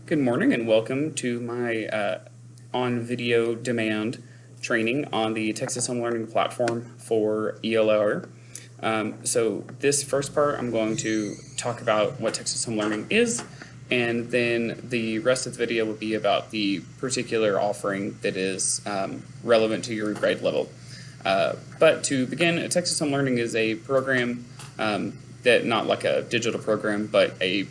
Good morning and welcome to my on-video demand training on the Texas Home Learning Platform for ELAR. So this first part I'm going to talk about what Texas Home Learning is, and then the rest of the video will be about the particular offering that is relevant to your grade level. But to begin, Texas Home Learning is a program that, not like a digital program, but a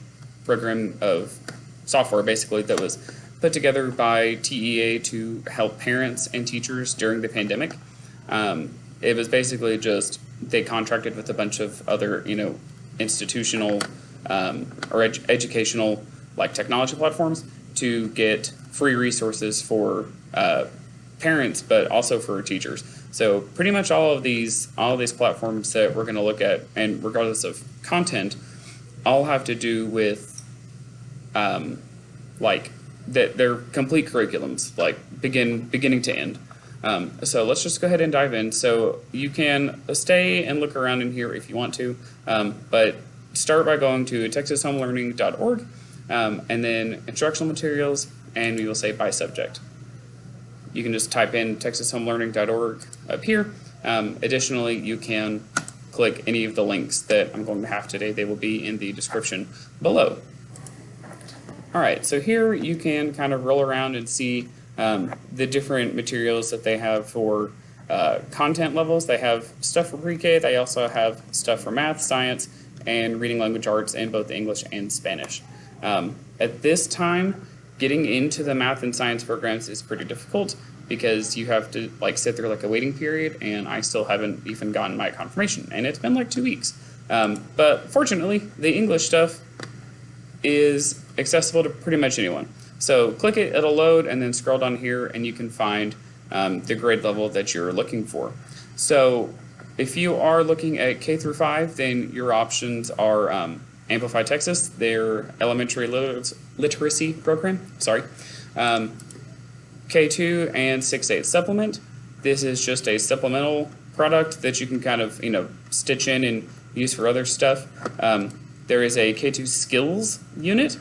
program of software basically that was put together by TEA to help parents and teachers during the pandemic. It was basically just they contracted with a bunch of other, institutional or educational like technology platforms to get free resources for parents, but also for teachers. So pretty much all of these platforms that we're going to look at, and regardless of content, all have to do with like that they're complete curriculums, like beginning to end. So let's just go ahead and dive in. So you can stay and look around in here if you want to, but start by going to texashomelearning.org and then instructional materials, and we will say by subject. You can just type in texashomelearning.org up here. Additionally, you can click any of the links that I'm going to have today. They will be in the description below. All right, so here you can kind of roll around and see the different materials that they have for content levels. They have stuff for pre-K. They also have stuff for math, science, and reading language arts in both English and Spanish. At this time, getting into the math and science programs is pretty difficult because you have to sit through a waiting period, and I still haven't even gotten my confirmation, and it's been 2 weeks. But fortunately, the English stuff is accessible to pretty much anyone. So click it, it'll load, and then scroll down here and you can find the grade level that you're looking for. So if you are looking at K through 5, then your options are Amplify Texas, their elementary literacy program, K2 and 6-8 supplement. This is just a supplemental product that you can kind of stitch in and use for other stuff. There is a K2 skills unit.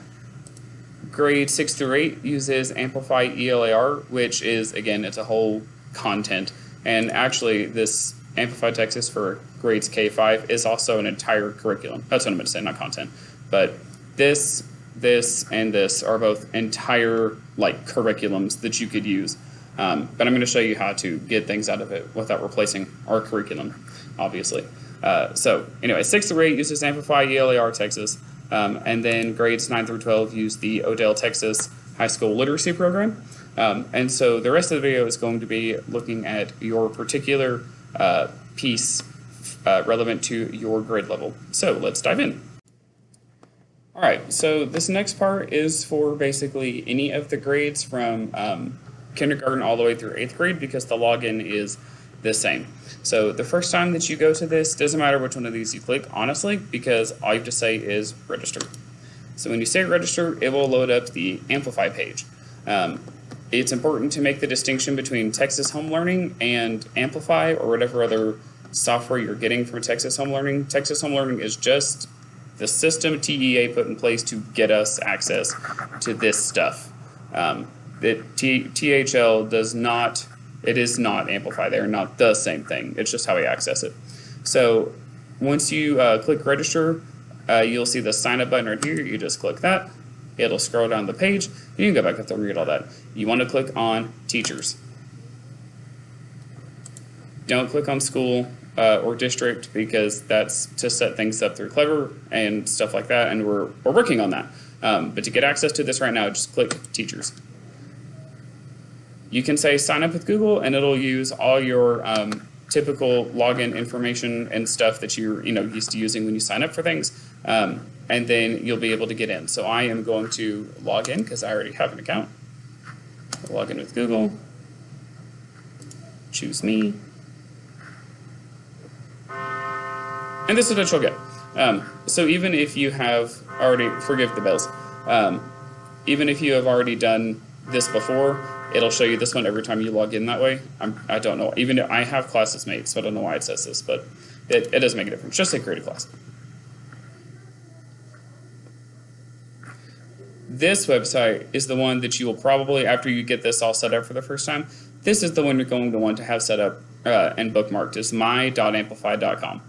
Grade 6 through 8 uses Amplify ELAR, which is, again, it's a whole content. And actually, this Amplify Texas for grades K-5 is also an entire curriculum. That's what I meant to say, not content. But this, and this are both entire curriculums that you could use. But I'm going to show you how to get things out of it without replacing our curriculum, obviously. So anyway, 6 through 8 uses Amplify ELAR Texas. And then grades 9 through 12 use the Odell, Texas High School Literacy Program. And so the rest of the video is going to be looking at your particular piece relevant to your grade level. So let's dive in. All right, so this next part is for basically any of the grades from kindergarten all the way through 8th grade, because the login is the same. So the first time that you go to this, doesn't matter which one of these you click, honestly, because all you have to say is register. So when you say register, it will load up the Amplify page. It's important to make the distinction between Texas Home Learning and Amplify, or whatever other software you're getting from Texas Home Learning. Texas Home Learning is just the system TEA put in place to get us access to this stuff. THL does not. It is not Amplify. They're not the same thing. It's just how we access it. So once you click register, you'll see the sign up button right here. You just click that. It'll scroll down the page. You can go back up there and read all that. You want to click on teachers. Don't click on school or district, because that's to set things up through Clever and stuff like that, and we're working on that. But to get access to this right now, just click teachers. You can say sign up with Google, and it'll use all your typical login information and stuff that you're used to using when you sign up for things, and then you'll be able to get in. So I am going to log in because I already have an account. I'll log in with Google. Choose me, and this is what you'll get. So even if you have already, forgive the bells, even if you have already done this before, it'll show you this one every time you log in that way. I don't know. Even if I have classes made, so I don't know why it says this, but it doesn't make a difference. Just say create a class. This website is the one that you will probably, after you get this all set up for the first time, this is the one you're going to want to have set up and bookmarked, is my.amplify.com.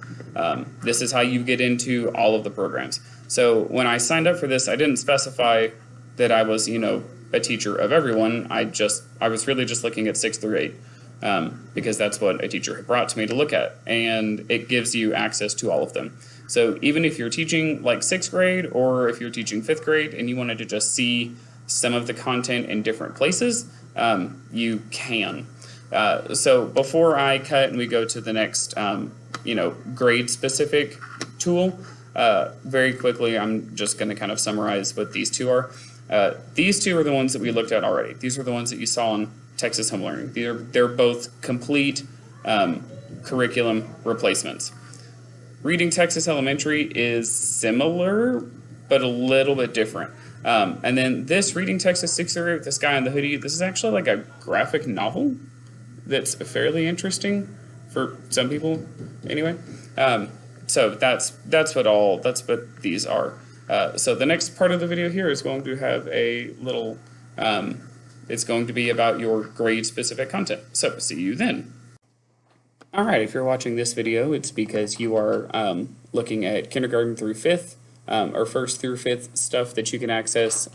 This is how you get into all of the programs. So when I signed up for this, I didn't specify that I was, a teacher of everyone. I was really just looking at 6th through 8. Because that's what a teacher had brought to me to look at, and it gives you access to all of them. So even if you're teaching like 6th grade, or if you're teaching 5th grade and you wanted to just see some of the content in different places, you can. So before I cut and we go to the next, grade specific tool, very quickly, I'm just going to kind of summarize what these two are. These two are the ones that we looked at already. These are the ones that you saw on Texas Home Learning. They're both complete curriculum replacements. Reading Texas Elementary is similar, but a little bit different. And then this Reading Texas 6th through 8, this guy in the hoodie, this is actually like a graphic novel that's fairly interesting for some people anyway. So that's what these are. So the next part of the video here is going to have a little, it's going to be about your grade specific content. So see you then. All right, if you're watching this video, it's because you are looking at kindergarten through 5th, or 1st through 5th stuff that you can access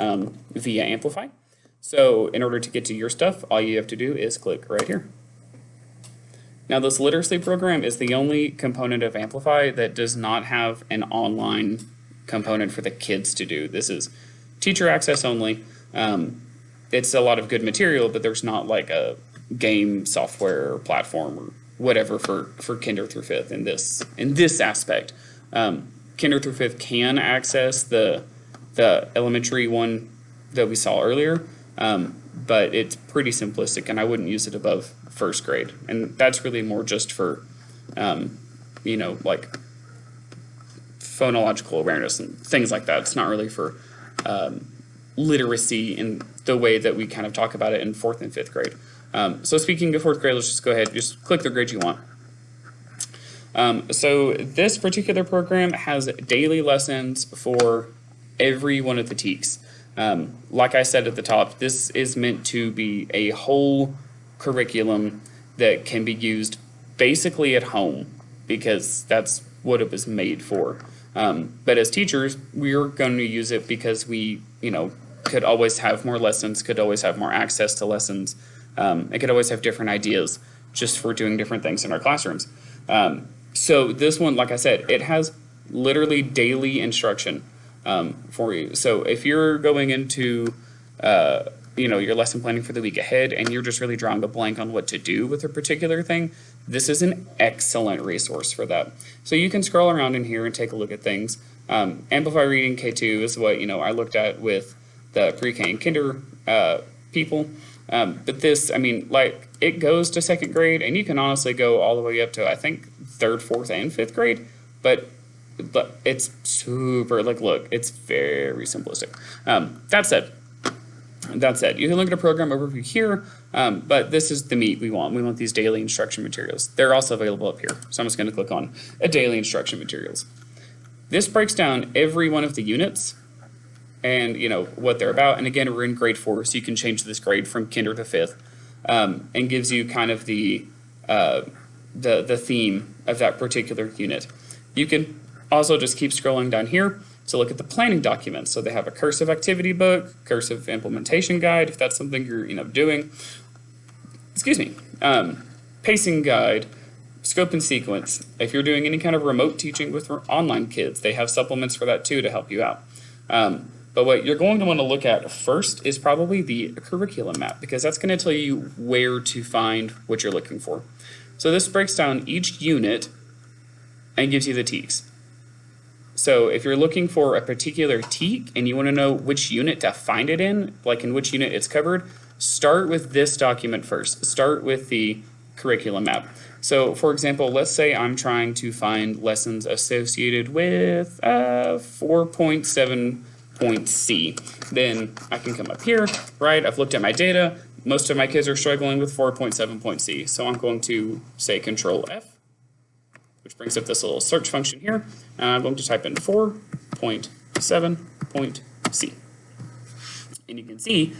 via Amplify. So in order to get to your stuff, all you have to do is click right here. Now this literacy program is the only component of Amplify that does not have an online component for the kids to do. This is teacher access only. It's a lot of good material, but there's not like a game software or platform or whatever for kinder through 5th in this aspect. Kinder through 5th can access the elementary one that we saw earlier, but it's pretty simplistic, and I wouldn't use it above 1st grade. And that's really more just for, like phonological awareness and things like that. It's not really for literacy in the way that we kind of talk about it in 4th and 5th grade. So speaking of 4th grade, let's just go ahead, just click the grade you want. So this particular program has daily lessons for every one of the TEKs. Like I said at the top, this is meant to be a whole curriculum that can be used basically at home, because that's what it was made for. But as teachers, we're going to use it because we, could always have more lessons, could always have more access to lessons, and could always have different ideas just for doing different things in our classrooms. So this one, like I said, it has literally daily instruction for you. So if you're going into your lesson planning for the week ahead and you're just really drawing a blank on what to do with a particular thing, this is an excellent resource for that. So you can scroll around in here and take a look at things. Amplify Reading K2 is what I looked at with the pre-K and kinder people. But this, it goes to 2nd grade, and you can honestly go all the way up to, I think, 3rd, 4th, and 5th grade. But it's super, look, it's very simplistic. That said, you can look at a program overview here, but this is the meat we want. We want these daily instruction materials. They're also available up here. So I'm just going to click on daily instruction materials. This breaks down every one of the units and what they're about. And again, we're in grade 4, so you can change this grade from kinder to 5th, and gives you kind of the theme of that particular unit. You can also just keep scrolling down here to look at the planning documents. So they have a cursive activity book, cursive implementation guide, if that's something you're doing. Excuse me. Pacing guide, scope and sequence. If you're doing any kind of remote teaching with online kids, they have supplements for that too to help you out. But what you're going to want to look at first is probably the curriculum map, because that's going to tell you where to find what you're looking for. So this breaks down each unit and gives you the TEKs. So if you're looking for a particular TEK and you want to know which unit to find it in, like in which unit it's covered, start with this document first. Start with the curriculum map. So for example, let's say I'm trying to find lessons associated with 4.7.C. Then I can come up here, right? I've looked at my data. Most of my kids are struggling with 4.7.C. So I'm going to say Control F, which brings up this little search function here. And I'm going to type in 4.7.C. And you can see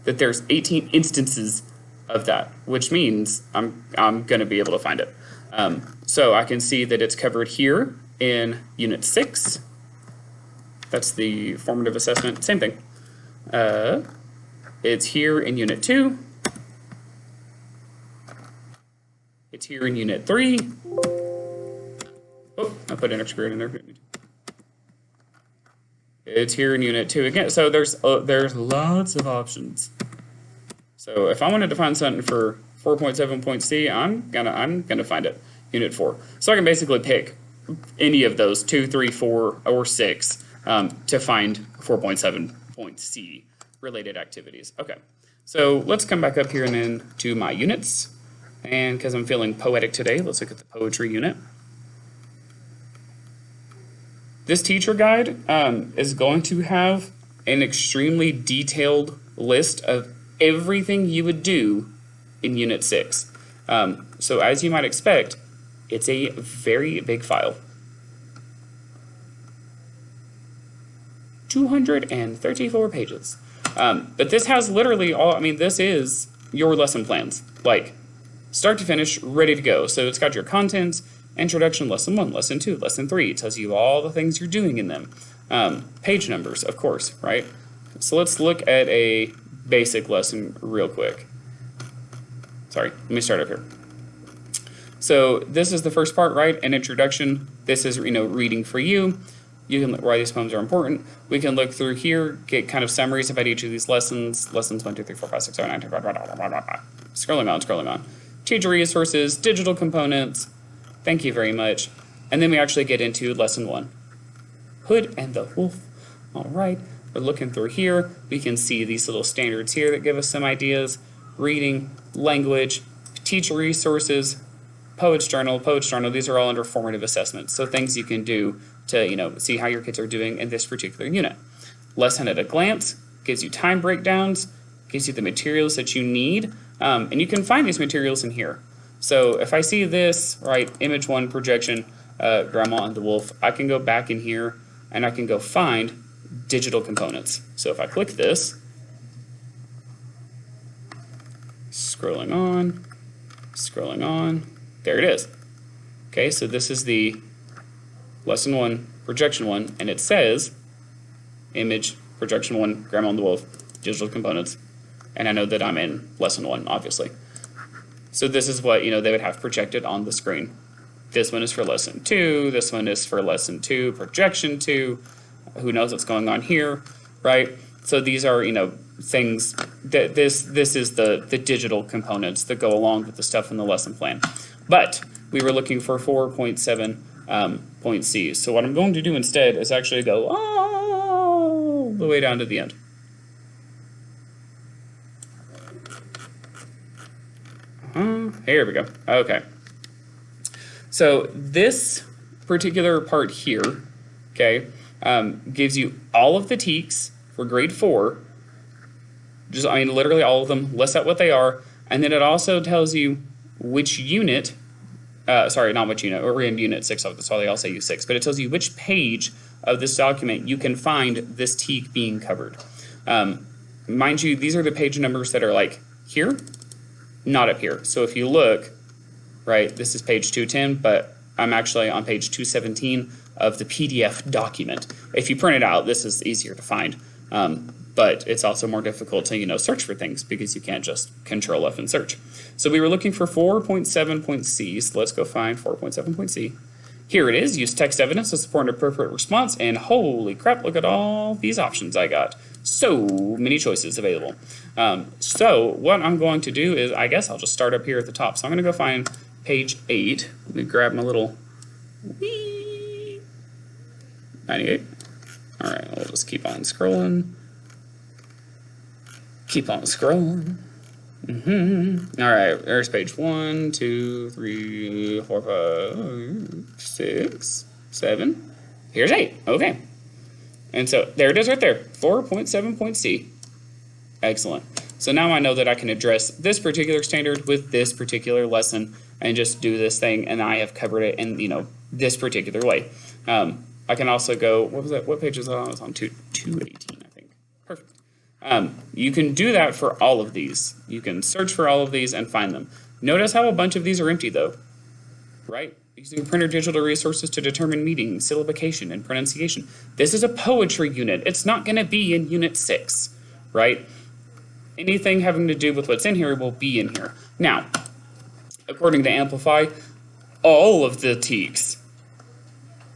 that there's 18 instances of that, which means I'm going to be able to find it. So I can see that it's covered here in Unit 6. That's the formative assessment. Same thing. It's here in Unit 2. It's here in Unit 3. Oh, I put an extra period in there. It's here in Unit 2 again. So there's lots of options. So if I wanted to find something for 4.7.C, I'm gonna find it. Unit 4. So I can basically pick any of those 2, 3, 4, or 6 to find 4.7.C related activities. Okay. So let's come back up here and then to my units. And because I'm feeling poetic today, let's look at the poetry unit. This teacher guide is going to have an extremely detailed list of everything you would do in Unit 6. So as you might expect, it's a very big file. 234 pages. But this has literally all, this is your lesson plans. Like, start to finish, ready to go. So it's got your contents, introduction, lesson 1, lesson 2, lesson 3. It tells you all the things you're doing in them. Page numbers, of course, right? So let's look at a basic lesson real quick. Sorry, let me start up here. So this is the first part, right? An introduction. This is, reading for you. You can look why these poems are important. We can look through here, get kind of summaries about each of these lessons. Lessons 1, 2, 3, 4, 5, 6, 7, 8, 9, 10, blah, blah, blah, blah, blah, blah. Scrolling on. Teacher resources, digital components. Thank you very much. And then we actually get into lesson 1. Hood and the Wolf. All right, we're looking through here. We can see these little standards here that give us some ideas. Reading, language, teacher resources, Poet's Journal. These are all under formative assessments. So things you can do to, see how your kids are doing in this particular unit. Lesson at a glance gives you time breakdowns, gives you the materials that you need, and you can find these materials in here. So if I see this, right, image 1 projection, Grandma and the Wolf, I can go back in here and I can go find digital components. So if I click this, scrolling on, there it is. Okay, so this is the lesson 1, projection 1, and it says image, projection 1, Grandma and the Wolf, digital components, and I know that I'm in lesson 1, obviously. So this is what, they would have projected on the screen. This one is for lesson 2, this one is for lesson 2, projection 2, who knows what's going on here, right? So these are, things that this is the digital components that go along with the stuff in the lesson plan. But we were looking for 4.7.C. So what I'm going to do instead is actually go all the way down to the end. Here we go. Okay. So this particular part here, okay, gives you all of the TEKs for grade 4. Just, literally all of them, lists out what they are, and then it also tells you which unit, sorry, not which unit, we're in Unit 6, that's why they all say U6, but it tells you which page of this document you can find this TEK being covered. Mind you, these are the page numbers that are like here, not up here. So if you look, right, this is page 210, but I'm actually on page 217 of the PDF document. If you print it out, this is easier to find. But it's also more difficult to, search for things because you can't just Control F and search. So we were looking for 4.7.C, so let's go find 4.7.C. Here it is, use text evidence to support an appropriate response, and holy crap, look at all these options I got. So many choices available. So what I'm going to do is, I guess I'll just start up here at the top. So I'm going to go find page 8. Let me grab my little 98. All right, we'll just keep on scrolling. Keep on scrolling. All right, there's page 1, 2, 3, 4, 5, 6, 7. Here's 8. Okay. And so there it is right there, 4.7.C. Excellent. So now I know that I can address this particular standard with this particular lesson and just do this thing, and I have covered it in, this particular way. I can also go, what was that? What page was that on? I was on 218, I think. Perfect. You can do that for all of these. You can search for all of these and find them. Notice how a bunch of these are empty though, right? Using printer digital resources to determine meaning, syllabication, and pronunciation. This is a poetry unit. It's not going to be in Unit 6, right? Anything having to do with what's in here will be in here. Now, according to Amplify, all of the TEKs,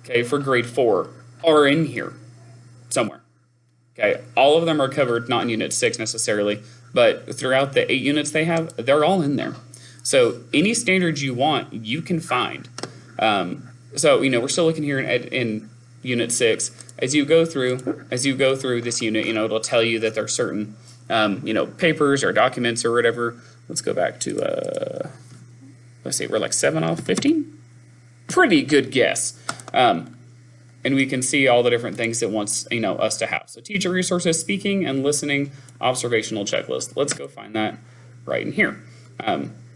okay, for grade 4 are in here somewhere. Okay, all of them are covered, not in Unit 6 necessarily, but throughout the 8 units they have, they're all in there. So any standards you want, you can find. So, we're still looking here in Unit 6. As you go through this unit, it'll tell you that there are certain, papers or documents or whatever. Let's go back to, let's see, we're like 7 off 15? Pretty good guess. And we can see all the different things it wants, us to have. So teacher resources, speaking and listening, observational checklist. Let's go find that right in here.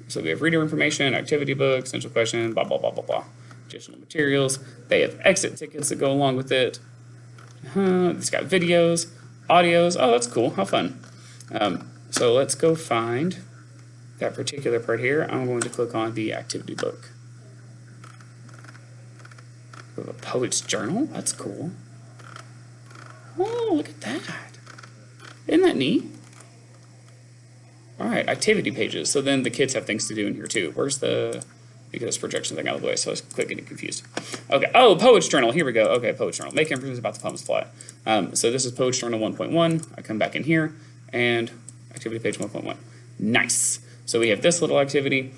So we have reader information, activity book, essential question, blah, blah, blah, blah, blah. Additional materials. They have exit tickets that go along with it. It's got videos, audios. Oh, that's cool. How fun. So let's go find that particular part here. I'm going to click on the activity book. A poet's journal? That's cool. Oh, look at that. Isn't that neat? All right, activity pages. So then the kids have things to do in here too. Where's the, get this projection thing out of the way, so I was quick getting confused. Okay, oh, poet's journal, here we go. Okay, poet's journal. Make improvements about the poem's plot. So this is poet's journal 1.1. I come back in here and activity page 1.1. Nice. So we have this little activity.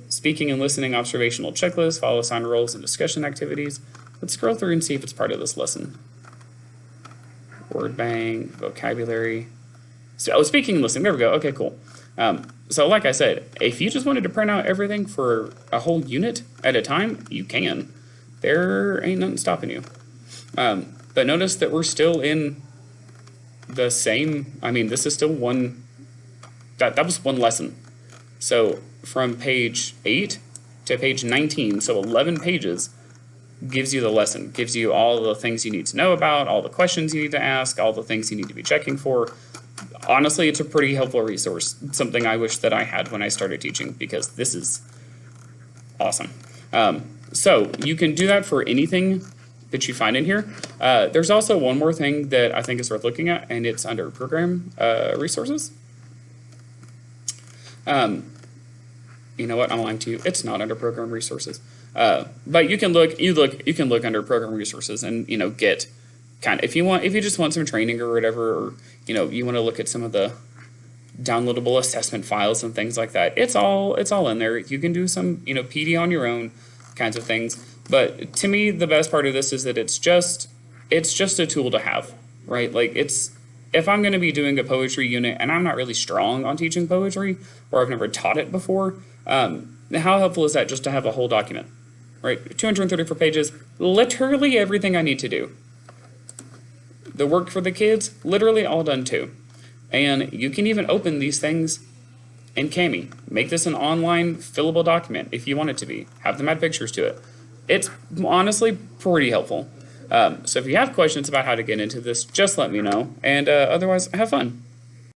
Speaking and listening observational checklist, follow assigned roles and discussion activities. Let's scroll through and see if it's part of this lesson. Word bank, vocabulary. So, speaking and listening, there we go. Okay, cool. So like I said, if you just wanted to print out everything for a whole unit at a time, you can. There ain't nothing stopping you. But notice that we're still in the same, this is still one, that was one lesson. So from page 8 to page 19, so 11 pages, gives you the lesson, gives you all the things you need to know about, all the questions you need to ask, all the things you need to be checking for. Honestly, it's a pretty helpful resource, something I wish that I had when I started teaching, because this is awesome. So you can do that for anything that you find in here. There's also one more thing that I think is worth looking at, and it's under program resources. You know what? I'm lying to you. It's not under program resources. But you can look. You can look under program resources and get kind of if you just want some training or whatever, or you want to look at some of the downloadable assessment files and things like that. It's all in there. You can do some PD on your own kinds of things. But to me, the best part of this is that it's just a tool to have, right? Like if I'm going to be doing a poetry unit and I'm not really strong on teaching poetry, or I've never taught it before, how helpful is that just to have a whole document, right? 234 pages, literally everything I need to do. The work for the kids, literally all done too. And you can even open these things in Kami. Make this an online fillable document if you want it to be. Have them add pictures to it. It's honestly pretty helpful. So if you have questions about how to get into this, just let me know. And otherwise, have fun.